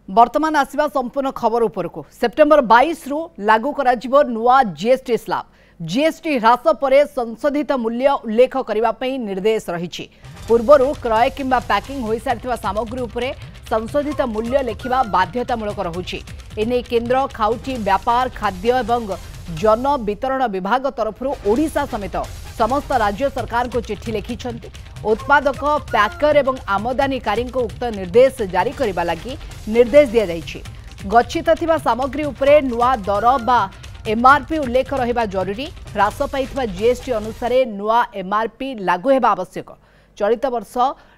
वर्तमान आसवा संपूर्ण खबर उपरको सेप्टेम्बर 22 रु लागू करा जिवो नुआ जीएसटी स्लैब जीएसटी ह्रास पर संशोधित मूल्य उल्लेख करने निर्देश रही पूर्वर क्रय किंबा पैकिंग हो सारी सामग्री उपरे संशोधित मूल्य लेखिबा बाध्यतामूलक रहुछि। एने केंद्र खाउटी व्यापार खाद्य एवं जन वितरण विभाग तरफ ओडिशा समेत समस्त राज्य सरकार को चिट्ठी लिखिछन्ति। उत्पादक पैकर एवं आमदानीकारी को उक्त निर्देश जारी करबा लागि निर्देश दिया जाइछि। गच्छित थिबा सामग्री उपरे नुआ दर बा एमआरपी उल्लेख रहिबा जरूरी। ह्रास पाइथिबा जीएसटी अनुसार नुआ एमआरपी लागू हेबा आवश्यक। चलित वर्ष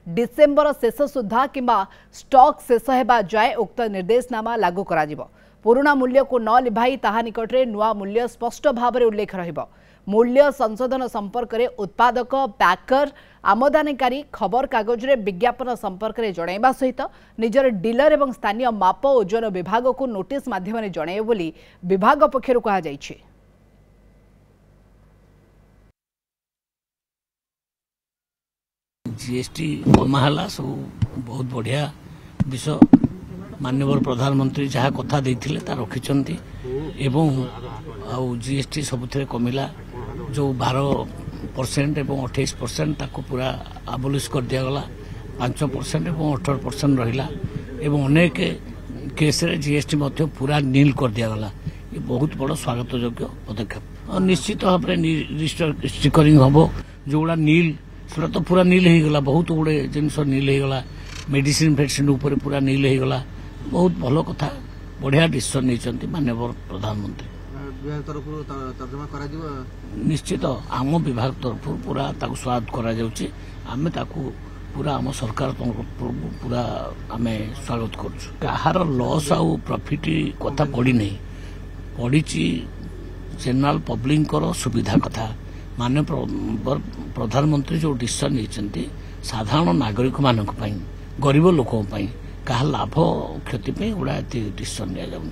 डिसेम्बर शेष सुधा किंबा स्टॉक शेष हेबा जाए उक्त निर्देशनामा लागू करा जिवो। पुराना मूल्य को न लिभाई ताहा निकटरे नुआ मूल्य स्पष्ट भाव में उल्लेख रहिबो। मूल्य संशोधन संपर्क में उत्पादक पैकर आमदानीकारी खबर कागज रे विज्ञापन संपर्क में जणाइबा सहित निजर डीलर एवं स्थानीय माप ओजन विभाग को नोटिस माध्यम जणाइबे बोली विभाग पक्षरु कहा जाइछि। जीएसटी कमाला सब बहुत बढ़िया विषय माननीय प्रधानमंत्री जहाँ कथा देथिले ता रखिचंती एवं जीएसटी सबुथे कमिला जो 12% एवं 28% ताको पूरा आबोलिश कर दियागला 5% एवं 18% रहिला एवं अनेक केस रे जीएसटी मध्य पूरा नील कर दियागला। ये बहुत बड़ स्वागत योग्य पदक्षेप और निश्चित भाव में स्टिकरिंग हम जोड़ा नील सेटा तो पूरा नील हो गला। बहुत गुड़े जिनस नील हो गला। मेडिसिन फैक्सीन ऊपर पूरा नील हो गला। बहुत भल कथा बढ़िया डिसीजन नहीं माननीय प्रधानमंत्री निश्चित आम विभाग तरफ पूरा स्वागत करा पूरा आम सरकार पूरा आम स्वागत कर लॉस आउ प्रॉफिट कथा पड़ी नहीं पड़ी जनरल पब्लिक सुविधा कथा माननीय प्रधानमंत्री जो डिसीजन नहीं साधारण नागरिक मानक गरीब लोक क्या लाभ क्षति गुड़ा डिसीजन नि